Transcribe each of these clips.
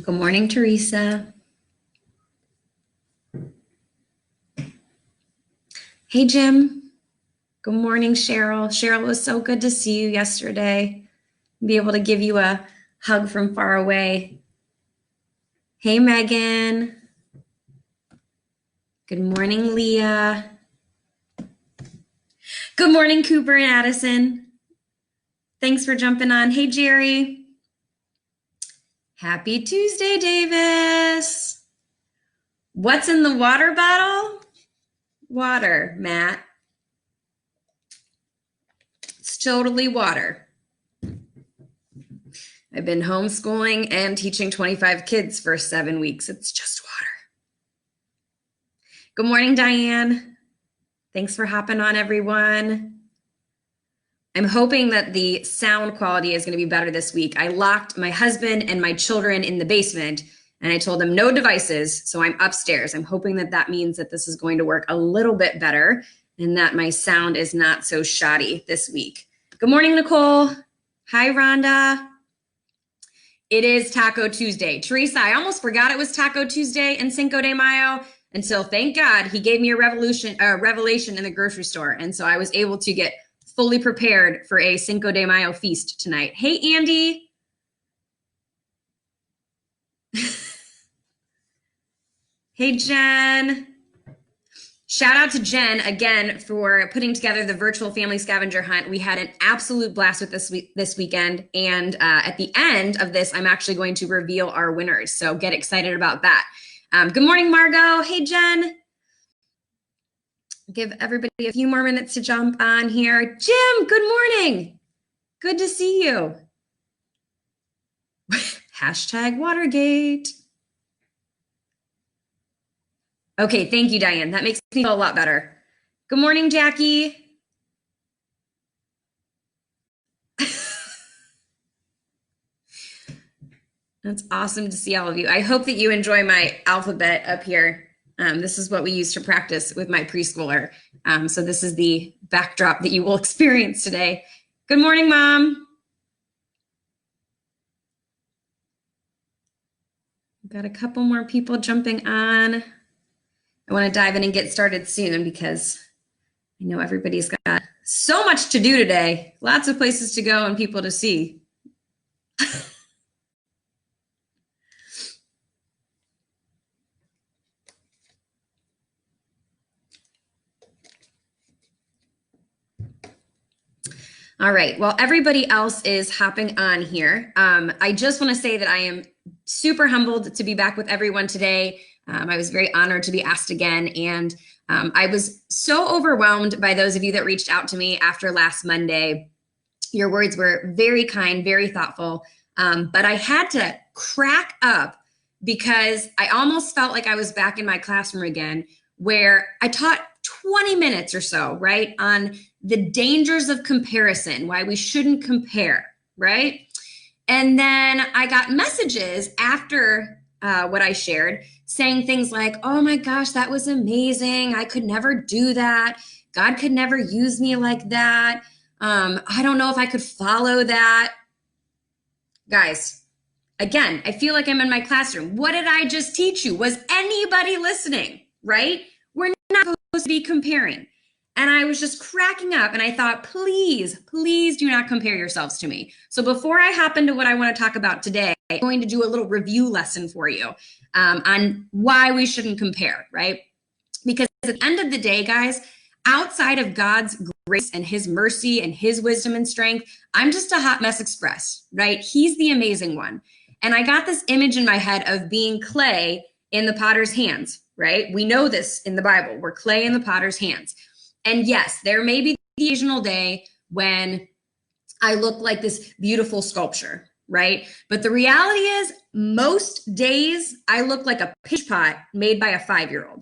Good morning, Teresa. Hey, Jim. Good morning, Cheryl. Cheryl, it was so good to see you yesterday. Be able to give you a hug from far away. Hey, Megan. Good morning, Leah. Good morning, Cooper and Addison. Thanks for jumping on. Hey, Jerry. Happy Tuesday, Davis. What's in the water bottle? Water, Matt. It's totally water. I've been homeschooling and teaching 25 kids for 7 weeks. It's just water. Good morning, Diane. Thanks for hopping on, everyone. I'm hoping that the sound quality is going to be better this week. I locked my husband and my children in the basement, and I told them no devices, so I'm upstairs. I'm hoping that that means that this is going to work a little bit better and that my sound is not so shoddy this week. Good morning, Nicole. Hi, Rhonda. It is Taco Tuesday. Teresa, I almost forgot it was Taco Tuesday and Cinco de Mayo until, thank God, he gave me a revelation in the grocery store. And so I was able to get fully prepared for a Cinco de Mayo feast tonight. Hey, Andy. Hey, Jen. Shout out to Jen again for putting together the virtual family scavenger hunt. We had an absolute blast with this weekend. And at the end of this, I'm actually going to reveal our winners. So get excited about that. Good morning, Margot. Hey, Jen. Give everybody a few more minutes to jump on here. Jim, good morning. Good to see you. Hashtag Watergate. Okay, thank you, Diane. That makes me feel a lot better. Good morning, Jackie. That's awesome to see all of you. I hope that you enjoy my alphabet up here. This is what we use to practice with my preschooler. So this is the backdrop that you will experience today. Good morning, Mom. We've got a couple more people jumping on. I want to dive in and get started soon because I know everybody's got so much to do today. Lots of places to go and people to see. All right, well, everybody else is hopping on here. I just want to say that I am super humbled to be back with everyone today. I was very honored to be asked again, and I was so overwhelmed by those of you that reached out to me after last Monday. Your words were very kind, very thoughtful, but I had to crack up because I almost felt like I was back in my classroom again, where I taught 20 minutes or so, right, on the dangers of comparison, why we shouldn't compare, right? And then I got messages after what I shared saying things like, oh my gosh, that was amazing. I could never do that. God could never use me like that. I don't know if I could follow that. Guys, again, I feel like I'm in my classroom. What did I just teach you? Was anybody listening, right? We're not supposed to be comparing. And I was just cracking up and I thought, please do not compare yourselves to me. So before I hop into what I want to talk about today, I'm going to do a little review lesson for you on why we shouldn't compare, right? Because at the end of the day, guys, outside of God's grace and his mercy and his wisdom and strength, I'm just a hot mess express, right? He's the amazing one. And I got this image in my head of being clay in the potter's hands, right? We know this in the Bible. We're clay in the potter's hands. And yes, there may be the occasional day when I look like this beautiful sculpture, right? But the reality is most days I look like a pitch pot made by a 5-year-old.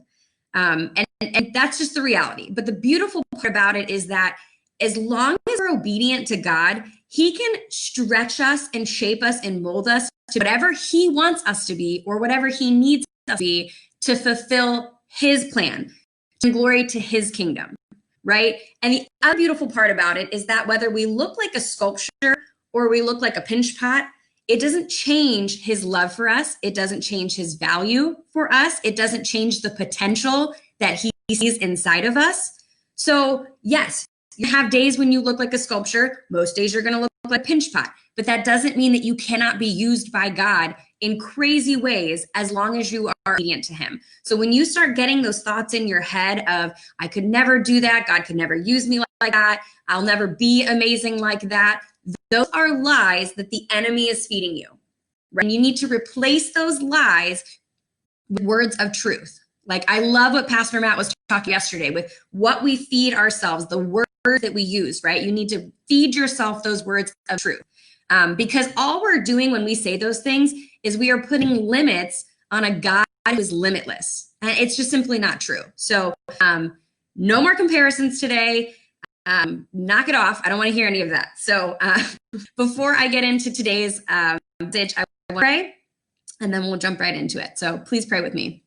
And that's just the reality. But the beautiful part about it is that as long as we're obedient to God, he can stretch us and shape us and mold us to whatever he wants us to be or whatever he needs us to be to fulfill his plan and glory to his kingdom. Right? And the other beautiful part about it is that whether we look like a sculpture or we look like a pinch pot, it doesn't change his love for us. It doesn't change his value for us. It doesn't change the potential that he sees inside of us. So yes, you have days when you look like a sculpture. Most days you're going to look like a pinch pot, but that doesn't mean that you cannot be used by God in crazy ways as long as you are obedient to him. So when you start getting those thoughts in your head of, I could never do that, God could never use me like that, I'll never be amazing like that, those are lies that the enemy is feeding you. Right? And you need to replace those lies with words of truth. Like, I love what Pastor Matt was talking yesterday with what we feed ourselves, the words that we use, right? You need to feed yourself those words of truth. Because all we're doing when we say those things is we are putting limits on a God who is limitless. And it's just simply not true. So no more comparisons today. Knock it off. I don't want to hear any of that. So before I get into today's message, I want to pray, and then we'll jump right into it. So please pray with me.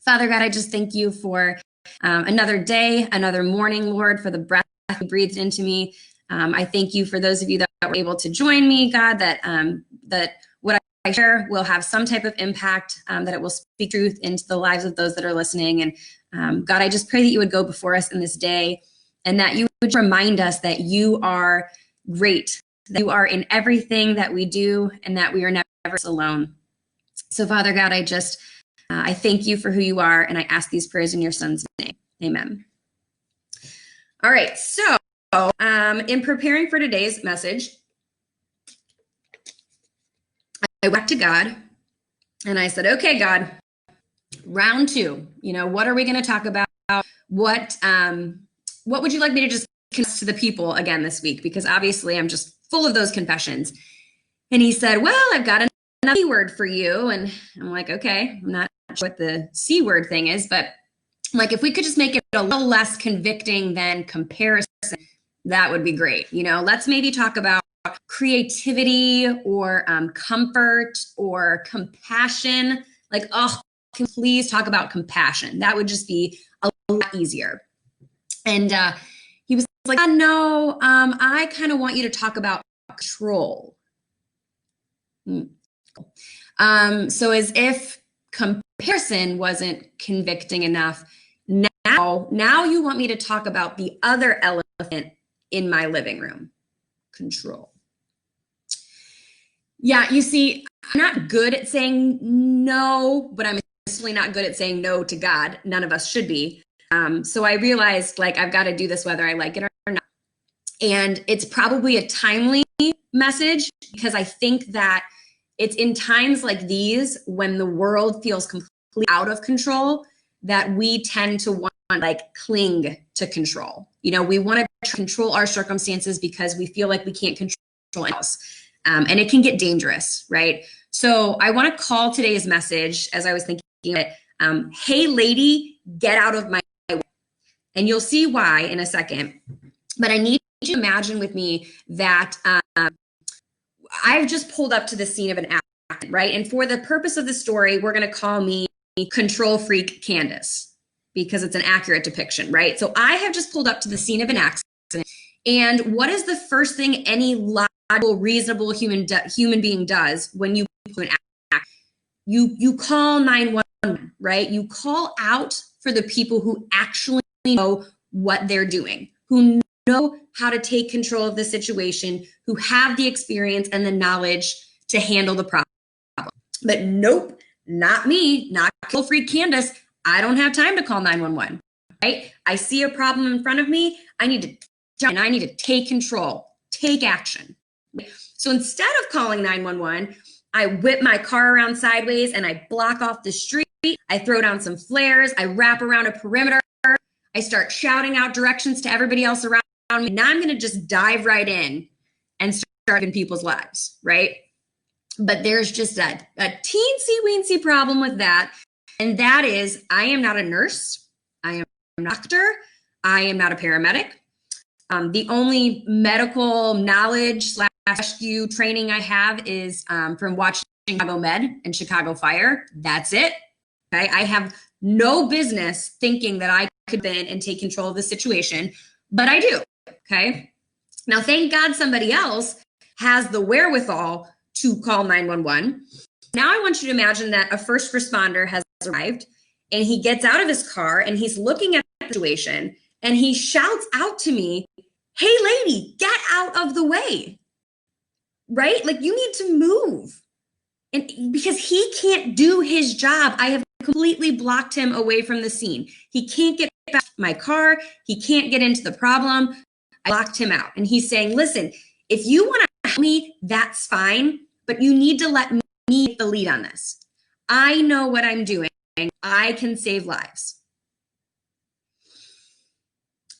Father God, I just thank you for another day, another morning, Lord, for the breath you breathed into me. I thank you for those of you that were able to join me, God, that what I share will have some type of impact, that it will speak truth into the lives of those that are listening. And God, I just pray that you would go before us in this day, and that you would remind us that you are great, that you are in everything that we do, and that we are never alone. So Father God, I thank you for who you are, and I ask these prayers in your son's name. Amen. All right, so in preparing for today's message, I went to God and I said, okay, God, round two, what are we going to talk about? What would you like me to just confess to the people again this week? Because obviously I'm just full of those confessions. And he said, well, I've got another C word for you. And I'm like, okay, I'm not sure what the C word thing is, but I'm like, if we could just make it a little less convicting than comparison, that would be great. Let's maybe talk about creativity or comfort or compassion. Like, oh, can please talk about compassion? That would just be a lot easier. And he was like, no, I kind of want you to talk about control. So as if comparison wasn't convicting enough, now you want me to talk about the other elephant in my living room, control. Yeah, you see, I'm not good at saying no, but I'm especially not good at saying no to God. None of us should be. So I realized, I've got to do this whether I like it or not. And it's probably a timely message, because I think that it's in times like these when the world feels completely out of control that we tend to want to cling to control. We want to control our circumstances because we feel like we can't control anything else. And it can get dangerous, right? So I want to call today's message, as I was thinking it, hey lady, get out of my way. And you'll see why in a second. But I need you to imagine with me that I've just pulled up to the scene of an accident, right? And for the purpose of the story, we're going to call me control freak Candace, because it's an accurate depiction, right? So I have just pulled up to the scene of an accident. And what is the first thing any logical, reasonable human being does when you put an accident? You call 911, right? You call out for the people who actually know what they're doing, who know how to take control of the situation, who have the experience and the knowledge to handle the problem. But nope, not me, not control freak Candace. I don't have time to call 911, right? I see a problem in front of me. I need to jump and I need to take control, take action. So instead of calling 911, I whip my car around sideways and I block off the street. I throw down some flares. I wrap around a perimeter. I start shouting out directions to everybody else around me. Now I'm going to just dive right in and start in people's lives, right? But there's just a teensy-weensy problem with that. And that is, I am not a nurse. I am not a doctor. I am not a paramedic. The only medical knowledge / rescue training I have is from watching Chicago Med and Chicago Fire. That's it. Okay. I have no business thinking that I could be in and take control of the situation, but I do. Okay. Now, thank God somebody else has the wherewithal to call 911. Now I want you to imagine that a first responder has arrived and he gets out of his car and he's looking at the situation and he shouts out to me, "Hey lady, get out of the way." Right? Like, you need to move. And because he can't do his job, I have completely blocked him away from the scene. He can't get back to my car. He can't get into the problem. I blocked him out. And he's saying, listen, if you want to help me, that's fine, but you need to let me take the lead on this. I know what I'm doing. I can save lives.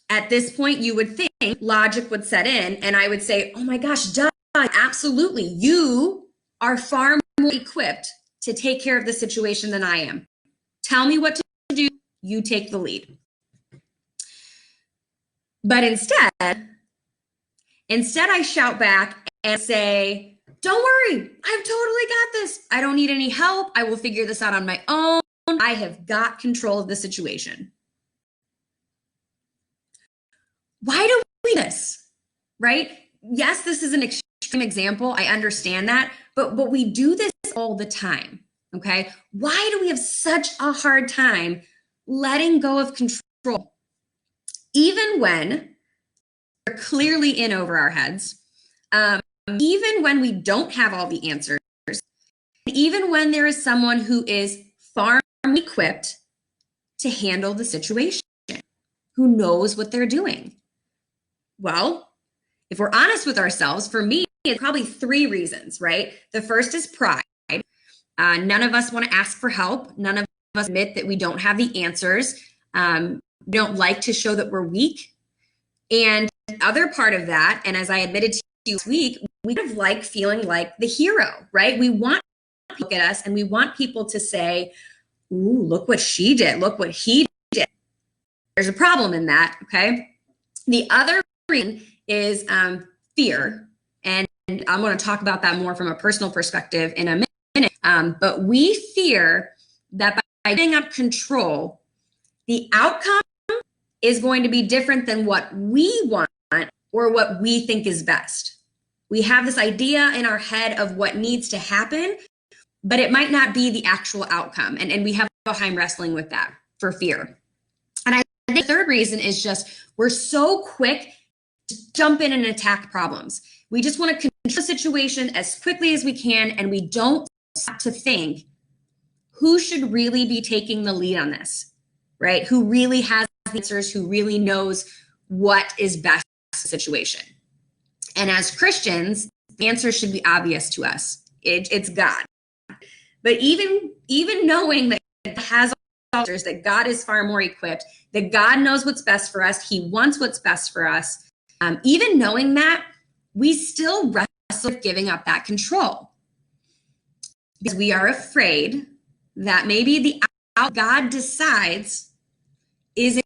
At this point, you would think logic would set in, and I would say, oh my gosh, duh, absolutely. You are far more equipped to take care of the situation than I am. Tell me what to do. You take the lead. But instead I shout back and say, don't worry, I've totally got this. I don't need any help. I will figure this out on my own. I have got control of the situation. Why do we do this, right? Yes, this is an extreme example. I understand that, but we do this all the time, okay? Why do we have such a hard time letting go of control? Even when we're clearly in over our heads, even when we don't have all the answers, even when there is someone who is far more equipped to handle the situation, who knows what they're doing. Well, if we're honest with ourselves, for me, it's probably 3 reasons, right? The first is pride. None of us want to ask for help. None of us admit that we don't have the answers. We don't like to show that we're weak. And the other part of that, and as I admitted to you this week, we kind of like feeling like the hero, right? We want people to look at us and we want people to say, ooh, look what she did. Look what he did. There's a problem in that, okay? The other reason is fear. And I'm going to talk about that more from a personal perspective in a minute. But we fear that by giving up control, the outcome is going to be different than what we want or what we think is best. We have this idea in our head of what needs to happen, but it might not be the actual outcome. And we have a hard time wrestling with that for fear. And I think the third reason is just we're so quick to jump in and attack problems. We just want to control the situation as quickly as we can, and we don't stop to think who should really be taking the lead on this, right? Who really has the answers, who really knows what is best for the situation. And as Christians, the answer should be obvious to us. It's God. But even knowing that God has all the answers, that God is far more equipped, that God knows what's best for us, he wants what's best for us, even knowing that, we still wrestle with giving up that control. Because we are afraid that maybe the outcome God decides is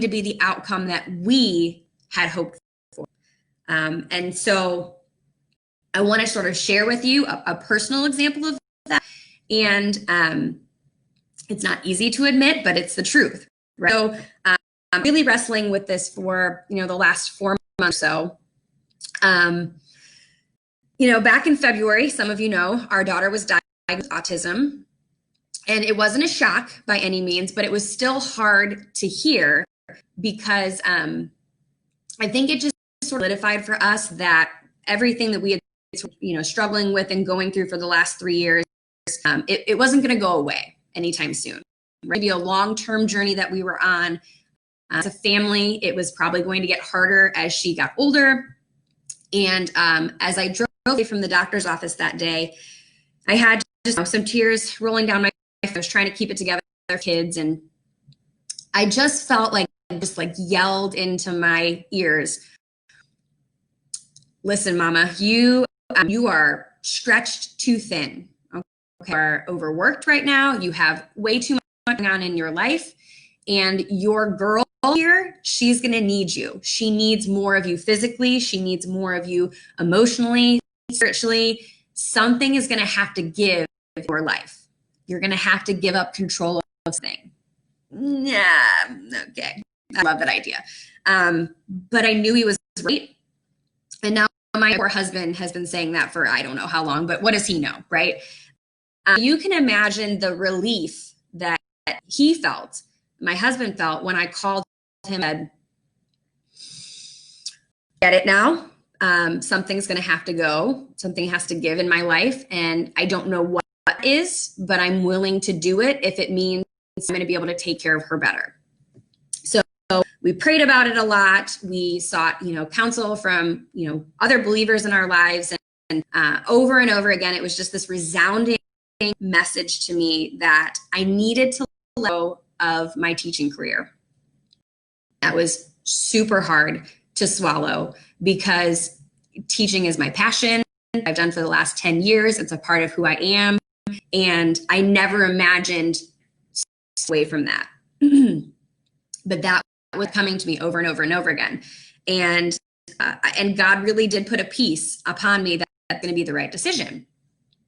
to be the outcome that we had hoped for. And so I want to sort of share with you a personal example of that. And it's not easy to admit, but it's the truth, right? So I'm really wrestling with this for, the last 4 months or so. Back in February, some of you know, our daughter was diagnosed with autism. And it wasn't a shock by any means, but it was still hard to hear because I think it just sort of solidified for us that everything that we had, struggling with and going through for the last 3 years, it wasn't going to go away anytime soon. Maybe a long-term journey that we were on. As a family, it was probably going to get harder as she got older. And as I drove away from the doctor's office that day, I had just some tears rolling down my face. I was trying to keep it together with our kids, and I just felt like yelled into my ears, listen, Mama, you are stretched too thin. are overworked right now. You have way too much going on in your life. And your girl here, she's going to need you. She needs more of you physically. She needs more of you emotionally, spiritually. Something is going to have to give in your life. You're going to have to give up control of something. Yeah, okay. I love that idea. But I knew he was right. And now my poor husband has been saying that for I don't know how long, but what does he know, right? You can imagine the relief that he felt, my husband felt, when I called him and said, get it now. Something's going to have to go. Something has to give in my life. And I don't know what is, but I'm willing to do it if it means I'm going to be able to take care of her better. So we prayed about it a lot. We sought, counsel from, other believers in our lives. And over and over again, it was just this resounding message to me that I needed to let go of my teaching career. That was super hard to swallow because teaching is my passion. I've done for the last 10 years. It's a part of who I am. And I never imagined away from that. But that was coming to me over and over and over again. And God really did put a peace upon me that that's going to be the right decision.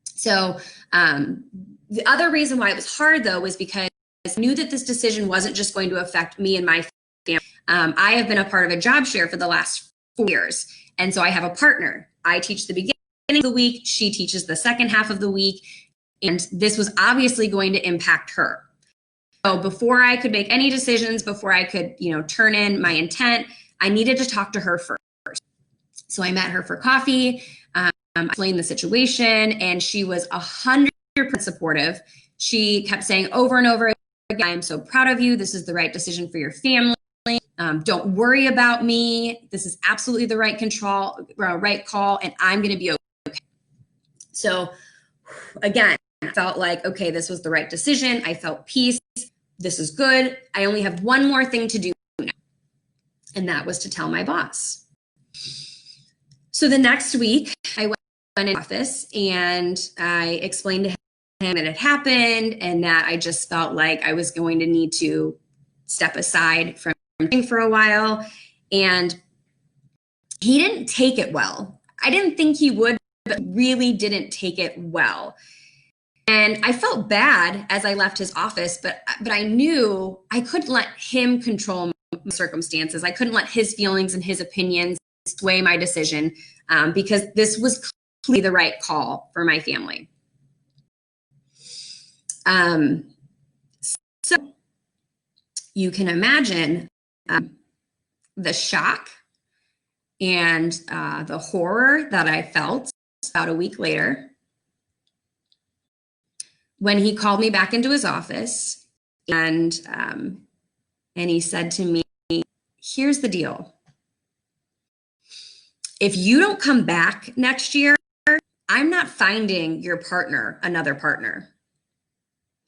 So the other reason why it was hard, though, was because I knew that this decision wasn't just going to affect me and my family. I have been a part of a job share for the last 4 years. And so I have a partner. I teach the beginning of the week. She teaches the second half of the week. And this was obviously going to impact her. So before I could make any decisions, before I could, turn in my intent, I needed to talk to her first. So I met her for coffee, explained the situation, and she was 100% supportive. She kept saying over and over again, I'm so proud of you. This is the right decision for your family. Don't worry about me. This is absolutely the right call, and I'm going to be okay. So again, I felt like, okay, this was the right decision. I felt peace. This is good. I only have one more thing to do now, and that was to tell my boss. So the next week, I went in the office and I explained to him that it happened and that I just felt like I was going to need to step aside from for a while. And he didn't take it well. I didn't think he would, but he really didn't take it well. And I felt bad as I left his office, but I knew I couldn't let him control my circumstances. I couldn't let his feelings and his opinions sway my decision because this was clearly the right call for my family. So you can imagine the shock and the horror that I felt about a week later when he called me back into his office and he said to me, here's the deal. If you don't come back next year, I'm not finding your partner another partner.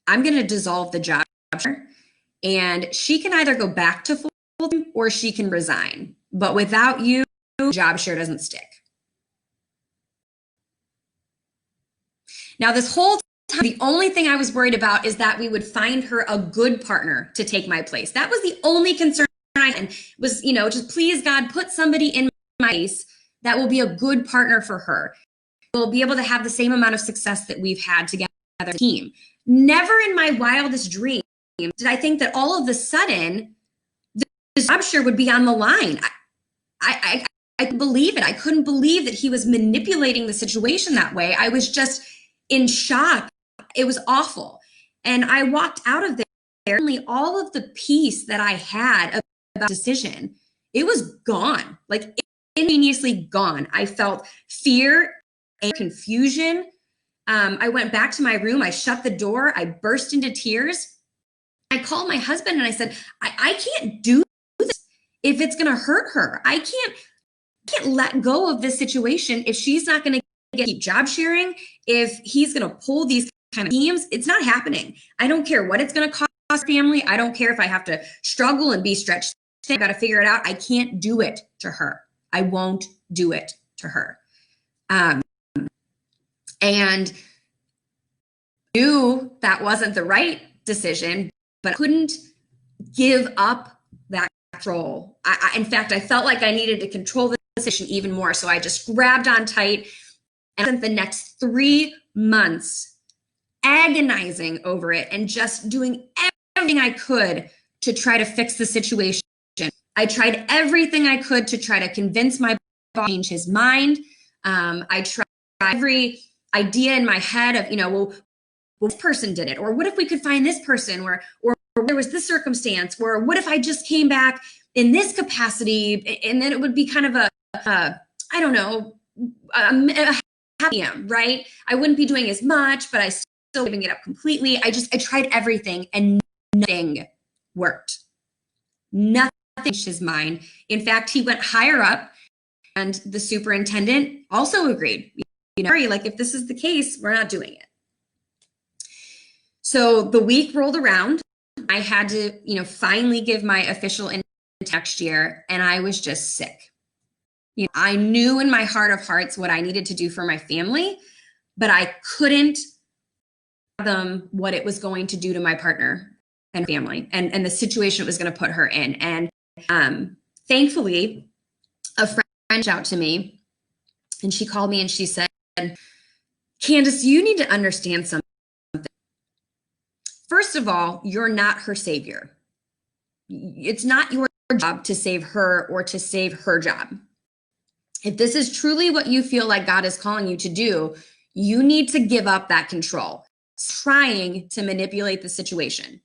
I'm going to dissolve the job share, and she can either go back to full-time or she can resign. But without you, job share doesn't stick. Now, this whole time, the only thing I was worried about is that we would find her a good partner to take my place. That was the only concern I had, was, just please, God, put somebody in my place that will be a good partner for her. We'll be able to have the same amount of success that we've had together as a team. Never in my wildest dream did I think that all of a sudden the job share would be on the line. I couldn't believe it. I couldn't believe that he was manipulating the situation that way. I was just in shock. It was awful. And I walked out of there, only all of the peace that I had about the decision, it was gone, like instantaneously gone. I felt fear and confusion. I went back to my room. I shut the door. I burst into tears. I called my husband and I said, I can't do this if it's going to hurt her. I can't let go of this situation if she's not going to keep job sharing, if he's going to pull these kind of schemes. It's not happening. I don't care what it's going to cost family. I don't care if I have to struggle and be stretched. I've got to figure it out. I can't do it to her. I won't do it to her. And knew that wasn't the right decision, but I couldn't give up that control. In fact, I felt like I needed to control the situation even more. So I just grabbed on tight and spent the next 3 months agonizing over it and just doing everything I could to try to fix the situation. I tried everything I could to try to convince my boss to change his mind. I tried every idea in my head of, well, this person did it, or what if we could find this person, or there was this circumstance, or what if I just came back in this capacity, and then it would be kind of a I don't know, a happy am, right? I wouldn't be doing as much, but I still giving it up completely. I tried everything and nothing worked. Nothing changed his mind. In fact, he went higher up, and the superintendent also agreed. Like, if this is the case, we're not doing it. So the week rolled around. I had to, finally give my official next year, and I was just sick. I knew in my heart of hearts what I needed to do for my family, but I couldn't fathom what it was going to do to my partner and family, and the situation it was going to put her in. And thankfully, a friend reached out to me, and she called me and she said, Candace, you need to understand something. First of all, you're not her savior. It's not your job to save her or to save her job. If this is truly what you feel like God is calling you to do, you need to give up that control, trying to manipulate the situation.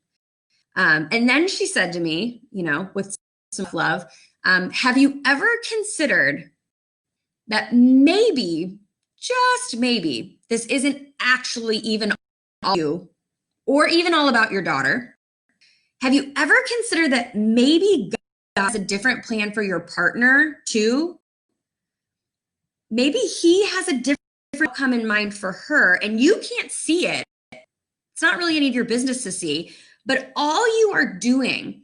And then she said to me, with some love, have you ever considered that maybe, just maybe, this isn't actually even all you, or even all about your daughter? Have you ever considered that maybe God has a different plan for your partner too? Maybe he has a different outcome in mind for her, and you can't see it. It's not really any of your business to see, but all you are doing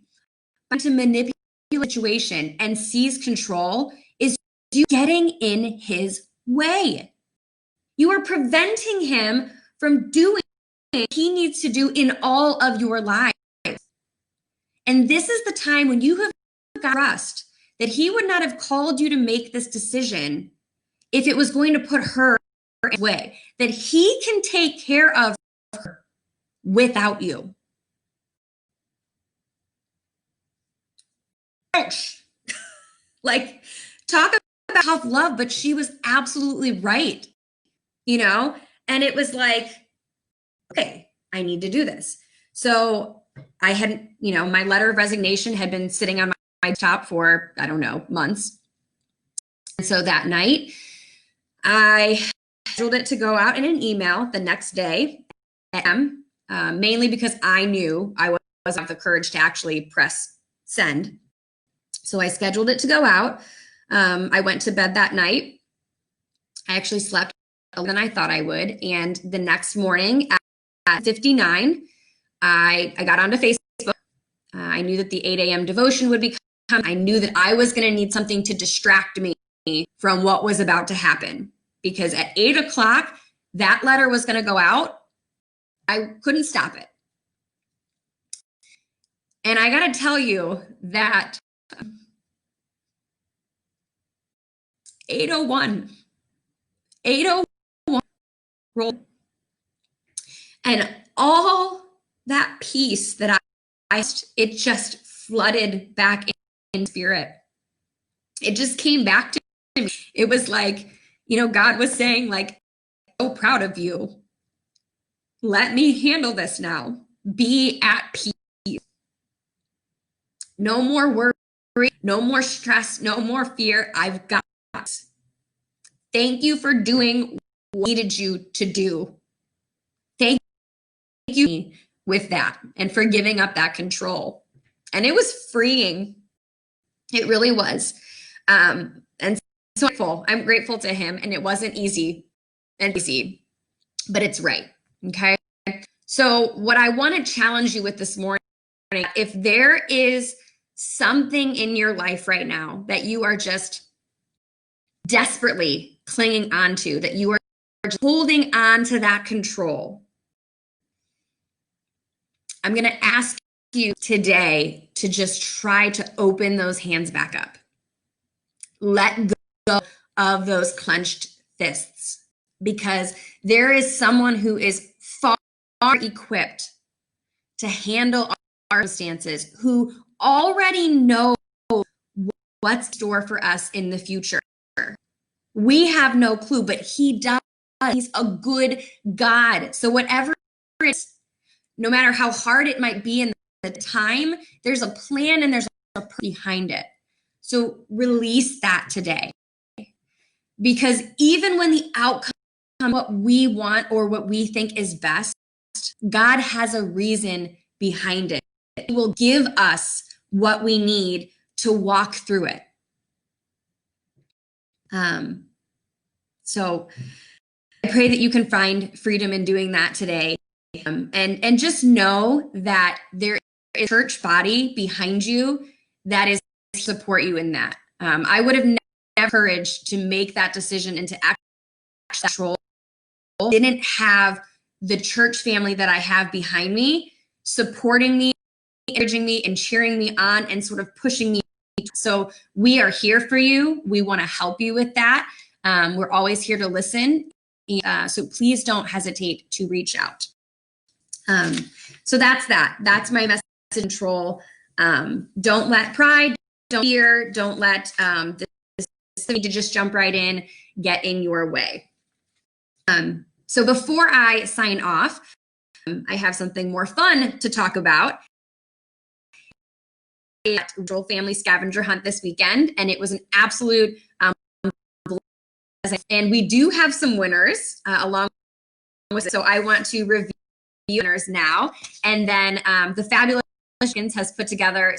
to manipulate the situation and seize control is you getting in his way. You are preventing him from doing what he needs to do in all of your lives. And this is the time when you have got trust that he would not have called you to make this decision if it was going to put her in his way, that he can take care of her without you. Ouch. Like, talk about tough love, but she was absolutely right, and it was like, okay, I need to do this. So I had, my letter of resignation had been sitting on my top for, I don't know, months. And so that night, I scheduled it to go out in an email the next day, mainly because I knew I wasn't have the courage to actually press send. So I scheduled it to go out. I went to bed that night. I actually slept longer than I thought I would. And the next morning at 59, I got onto Facebook. I knew that the 8 a.m. devotion would be coming. I knew that I was going to need something to distract me from what was about to happen, because at 8 o'clock, that letter was going to go out. I couldn't stop it. And I got to tell you that 8:01 rolled, and all that peace that it just flooded back in spirit. It just came back to me. It was like, God was saying, like, so proud of you. Let me handle this now. Be at peace. No more worry, no more stress, no more fear. I've got it. Thank you for doing what I needed you to do. Thank you with that and for giving up that control. And it was freeing. It really was. And so I'm grateful to him. And it wasn't easy, but it's right. Okay. So what I want to challenge you with this morning, if there is something in your life right now that you are just desperately clinging onto, that you are holding on to that control, I'm going to ask you today to just try to open those hands back up. Let go of those clenched fists, because there is someone who is far equipped to handle our circumstances, who already knows what's in store for us in the future. We have no clue, but he does. He's a good God. So whatever it is, no matter how hard it might be in the time, there's a plan and there's a purpose behind it. So release that today. Because even when the outcome is what we want or what we think is best, God has a reason behind it. He will give us what we need to walk through it. So I pray that you can find freedom in doing that today. And just know that there is a church body behind you that is to support you in that. I would have never encouraged to make that decision and to act control. Didn't have the church family that I have behind me, supporting me, encouraging me, and cheering me on, and sort of pushing me. So we are here for you. We want to help you with that. We're always here to listen. So please don't hesitate to reach out. So that's that. That's my message. Control. Don't let pride, don't fear, don't let this need to just jump right in, get in your way. So before I sign off, I have something more fun to talk about. Family scavenger hunt this weekend, and it was an absolute and we do have some winners along with it. So I want to review winners now, and then the Fabulous has put together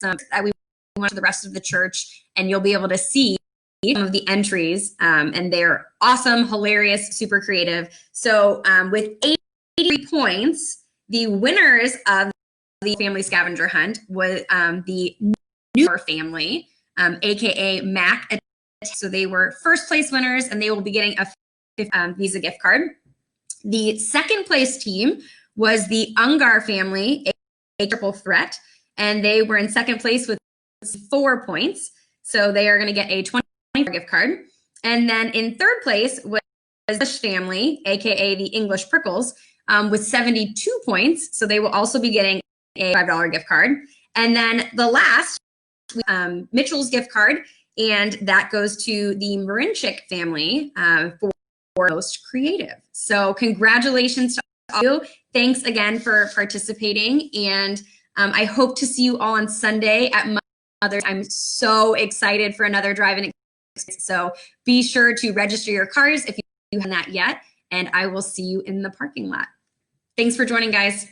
some that we want to the rest of the church, and you'll be able to see some of the entries, and they're awesome, hilarious, super creative. So with 80 points, the winners of the family scavenger hunt was the new family, aka Mac. So they were first place winners, and they will be getting a Visa gift card. The second place team was the Ungar family, a triple threat, and they were in second place with 4 points. So they are going to get a 20 gift card. And then in third place was the English family, aka the English Prickles, with 72 points. So they will also be getting a $5 gift card. And then the last, Mitchell's gift card, and that goes to the Marinchik family for most creative. So congratulations to all of you. Thanks again for participating. And I hope to see you all on Sunday at Mother's. I'm so excited for another drive-in experience. So be sure to register your cars if you haven't that yet. And I will see you in the parking lot. Thanks for joining, guys.